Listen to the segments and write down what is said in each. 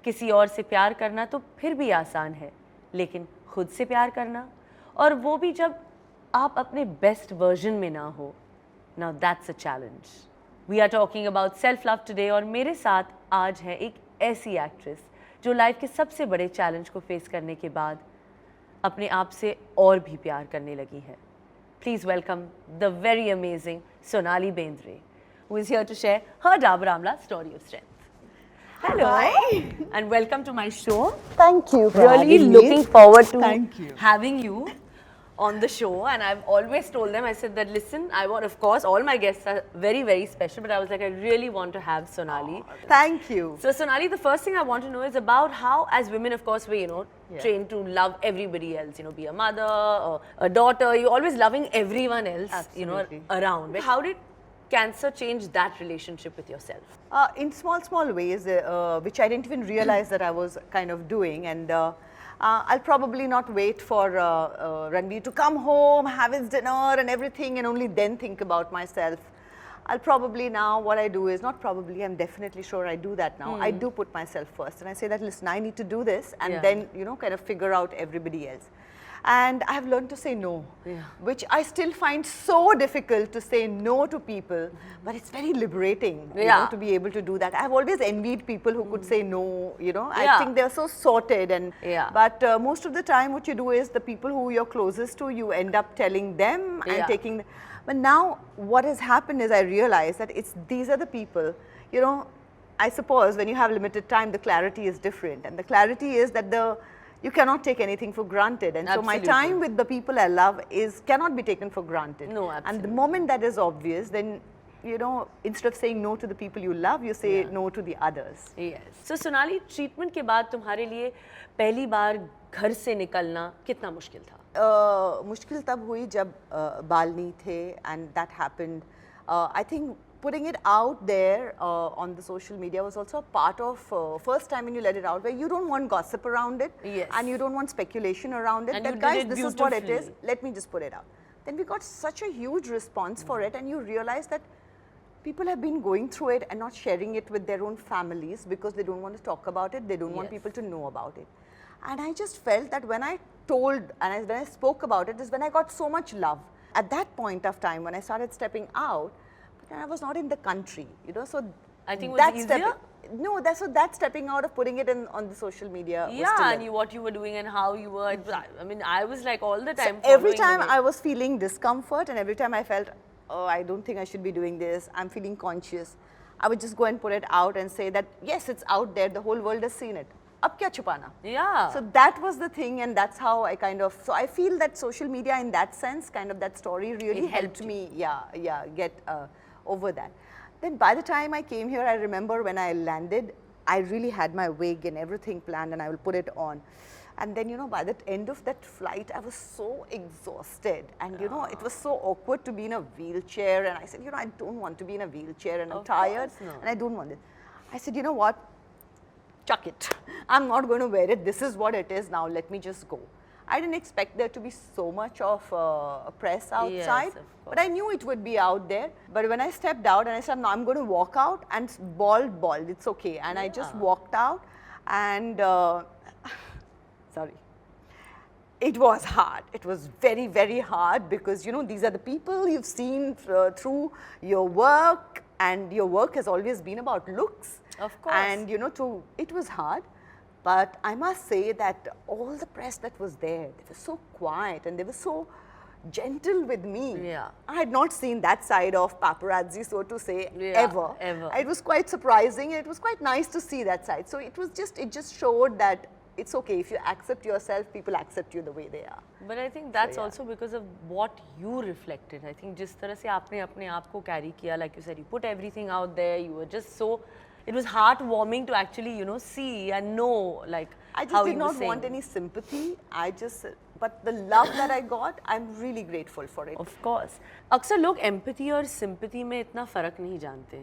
किसी और से प्यार करना तो फिर भी आसान है, लेकिन खुद से प्यार करना, और वो भी जब आप अपने बेस्ट वर्जन में ना हो, now that's a challenge. We are talking about self love today, और मेरे साथ आज है एक ऐसी एक्ट्रेस जो लाइफ के सबसे बड़े चैलेंज को फेस करने के बाद अपने आप से और भी प्यार करने लगी है। Please welcome the very amazing Sonali Bendre, who is here to share her Dabur Amla story of strength. Hello. Hi. And welcome to my show. Thank you for Really having me. looking forward to Thank you. having you on the show. And I've always told them, I said that, listen, I want, of course, all my guests are very, very special, but I was like, I really want to have Sonali. Thank you. So Sonali, the first thing I want to know is about how, as women, of course, we, Yeah. trained to love everybody else, be a mother, or a daughter, you're always loving everyone else, Absolutely. around. How did cancer change that relationship with yourself? In small ways, which I didn't even realize that I was kind of doing, and I'll probably not wait for Ranveer to come home, have his dinner and everything, and only then think about myself. I'll probably now, what I do is, not probably, I'm definitely sure I do that now. I do put myself first, and I say that, listen, I need to do this, and Yeah. then, kind of figure out everybody else. And I have learned to say no, which I still find so difficult to say no to people, but it's very liberating, to be able to do that. I've always envied people who could say no, I Yeah. think they're so sorted, and Yeah. but most of the time what you do is the people who you're closest to, you end up telling them and Yeah. taking. But now what has happened is I realize that these are the people, I suppose when you have limited time, the clarity is different, and the clarity is that you cannot take anything for granted, and so my Absolutely. time with the people I love cannot be taken for granted. No, And the absolutely. moment that is obvious, then instead of saying no to the people you love, you say Yeah. no to the others. Yes. So Sonali, treatment के बाद तुम्हारे लिए पहली बार घर से निकलना कितना मुश्किल था? मुश्किल तब हुई जब बाल नहीं थे, and that happened. I think putting it out there on the social media was also a part of first time when you let it out, where you don't want gossip around it, Yes. and you don't want speculation around it. And that you did guys, it this is what it is. beautifully. Let me just put it out. Then we got such a huge response for it, and you realize that people have been going through it and not sharing it with their own families because they don't want to talk about it. They don't want Yes. people to know about it. And I just felt that when I told and when I spoke about it is when I got so much love. At that point of time, when I started stepping out, but I was not in the country, so I think it was that easier? No, that stepping out of putting it on the social media. was Yeah, still and what you were doing and how you were. I mean, I was like all the so time. every following time the way. I was feeling discomfort, and every time I felt, oh, I don't think I should be doing this, I'm feeling conscious, I would just go and put it out and say that, yes, it's out there, the whole world has seen it. Ab kya chupana? Yeah. So that was the thing, and that's how I so I feel that social media in that sense, kind of that story really It helped helped me, get over that. Then by the time I came here, I remember when I landed, I really had my wig and everything planned, and I will put it on. And then, by the end of that flight, I was so exhausted, and it was so awkward to be in a wheelchair, and I said, I don't want to be in a wheelchair, and I'm Of tired, course not. and I don't want it. I said, you know what? Chuck it. I'm not going to wear it. This is what it is now. Let me just go. I didn't expect there to be so much of press outside, of but I knew it would be out there. But when I stepped out and I said, no, I'm going to walk out, and bald, it's okay. And I just Yeah. walked out, and sorry. It was hard. It was very, very hard because, these are the people you've seen through your work, and your work has always been about looks. Of course. And, it was hard. But I must say that all the press that was there, they were so quiet and they were so gentle with me. Yeah. I had not seen that side of paparazzi, so to say, Yeah, ever. ever. It was quite surprising. It was quite nice to see that side. So it just showed that it's okay. If you accept yourself, people accept you the way they are. But I think that's yeah. also because of what you reflected. I think जिस तरह से आपने अपने आप को carry किया, like you said, you put everything out there. You were just so. It was heartwarming to actually, see and know, like I just how did you not were saying. want any sympathy. But the love that I got, I'm really grateful for it. Of course. अक्सर लोग empathy और sympathy में इतना फ़र्क नहीं जानते,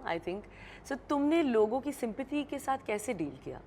I think. So तुमने लोगों की sympathy के साथ कैसे deal किया?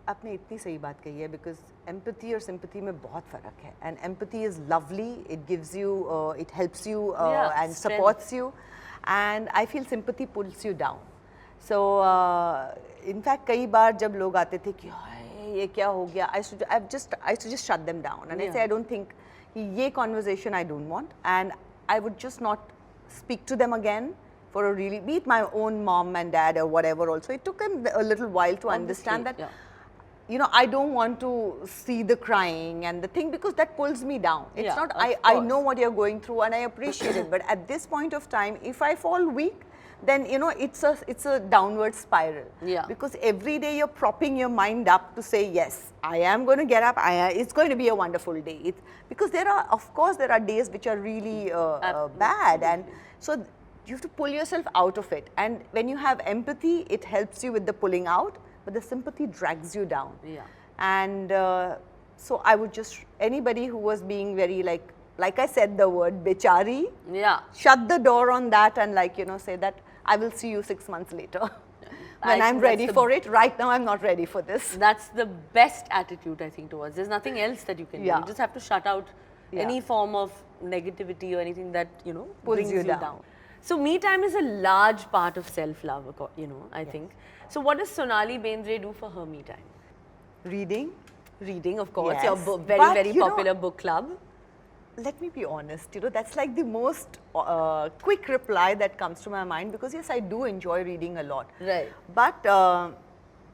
आपने इतनी सही बात कही है because empathy और sympathy में बहुत फ़र्क है, and empathy is lovely. It gives you, it helps you Yeah, and strength. supports you, and I feel sympathy pulls you down. So in fact कई बार जब लोग आते थे कि हाय ये क्या हो गया, I used to just shut them down and I say I don't think ये conversation I don't want, and I would just not speak to them again for a really, be it my own mom and dad or whatever. Also it took them a little while to understand that you know, I don't want to see the crying and the thing, because that pulls me down. It's Yeah, not, of I know course. what you're going through and I appreciate it, but at this point of time, if I fall weak, then you know it's a downward spiral. Yeah. Because every day you're propping your mind up to say, yes, I am going to get up. It's going to be a wonderful day. Because there are, of course, there are days which are really bad, and so you have to pull yourself out of it. And when you have empathy, it helps you with the pulling out, but the sympathy drags you down. Yeah. And so I would just, anybody who was being very like I said the word bechari, Yeah. shut the door on that and say that I will see you 6 months later when I I'm think ready that's the for it. Right now I'm not ready for this. That's the best attitude, I think, towards. There's nothing else that you can do. Yeah. You just have to shut out Yeah. any form of negativity or anything that, Pulls brings you you down. down. So me time is a large part of self-love, I think. So what does Sonali Bendre do for her me time? Reading. Reading, of course. Yes. Your very, But, very you know, popular book club. Let me be honest, that's like the most quick reply that comes to my mind, because yes, I do enjoy reading a lot. Right. But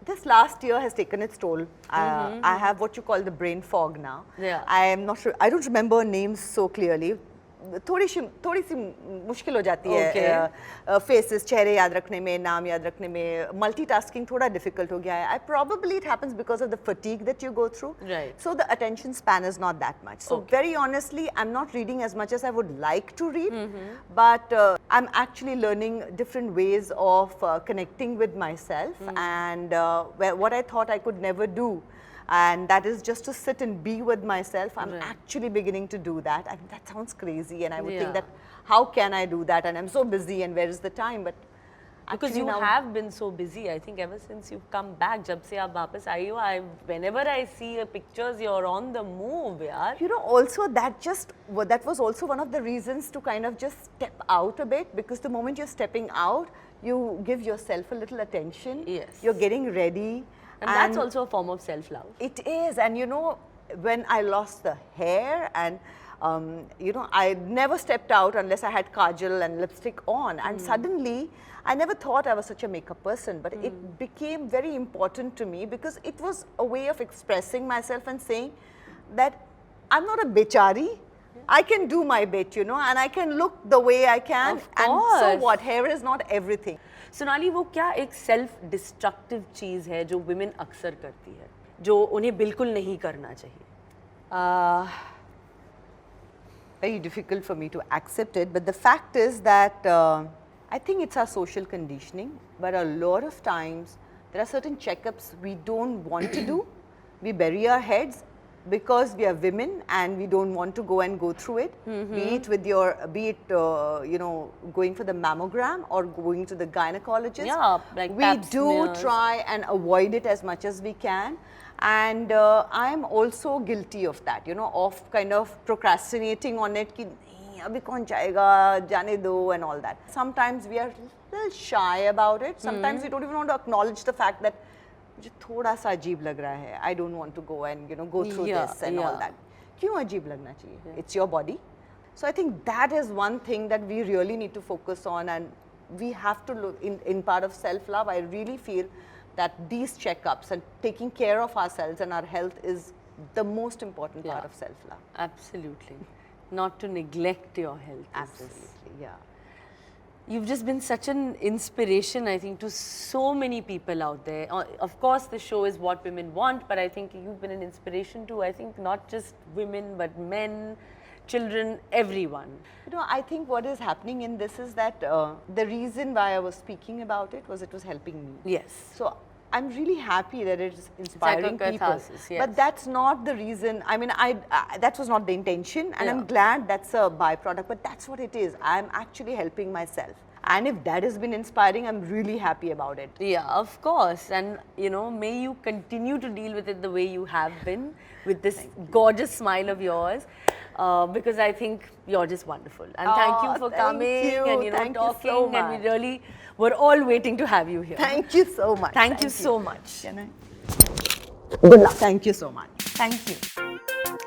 this last year has taken its toll. I have what you call the brain fog now. Yeah. I am not sure, I don't remember names so clearly. थोड़ी सी मुश्किल हो जाती है faces, चेहरे याद रखने में, नाम याद रखने में, मल्टीटास्किंग थोड़ा डिफिकल्ट हो गया है. Probably it happens because of the fatigue that you go through. Right. So the attention span is not that much. So very honestly, I'm not reading as much as I would like to read, but I'm actually learning different ways of connecting with myself, and what I thought I could never do. And that is just to sit and be with myself. I'm actually beginning to do that. I mean, that sounds crazy, and I would think that how can I do that? And I'm so busy, and where is the time? But because you have been so busy, I think, ever since you've come back. जब से आप वापस आई हो, whenever I see your pictures, you're on the move, yaar. Also that was also one of the reasons to kind of just step out a bit, because the moment you're stepping out, you give yourself a little attention. Yes. You're getting ready. And that's also a form of self-love. It is. And when I lost the hair, and I never stepped out unless I had kajal and lipstick on. And suddenly, I never thought I was such a makeup person, but it became very important to me, because it was a way of expressing myself and saying that I'm not a bechari. I can do my bit, and I can look the way I can. Of And so course. what? Hair is not everything. Sonali, वो क्या एक self destructive चीज है जो women अक्सर करती है, जो उन्हें बिल्कुल नहीं करना चाहिए? Very difficult for me to accept it, but the fact is that I think it's our social conditioning, but a lot of times there are certain checkups we don't want to do. We bury our heads because we are women and we don't want to go and go through it, be it going for the mammogram or going to the gynecologist. Yeah, like we pap do smears. try and avoid it as much as we can. And I am also guilty of that, of kind of procrastinating on it, ki nahi, abhi kaun jayega, jane do, and all that. Sometimes we are a little shy about it. Sometimes we don't even want to acknowledge the fact that मुझे थोड़ा सा अजीब लग रहा है. I don't want to go and go through this and all that. क्यों अजीब लगना चाहिए? It's your body. So I think that is one thing that we really need to focus on, and we have to look in part of self-love. I really feel that these checkups and taking care of ourselves and our health is the most important part of self-love. Absolutely. Not to neglect your health. Absolutely, yeah. You've just been such an inspiration, I think, to so many people out there. Of course, the show is what women want, but I think you've been an inspiration to, I think, not just women, but men, children, everyone. I think what is happening in this is that the reason why I was speaking about it was helping me. Yes. So I'm really happy that it's inspiring people. catharsis, yes. But that's not the reason. I mean, that was not the intention, and Yeah. I'm glad that's a byproduct, but that's what it is. I'm actually helping myself. And if that has been inspiring, I'm really happy about it. Yeah, of course. And, may you continue to deal with it the way you have been, with this gorgeous smile of yours. because I think you're just wonderful. And thank you for thank coming you. and Thank you talking. so And much. we really were all waiting to have you here. Thank you so much. Thank you so much. Can I? Good luck. Thank you so much. Thank you.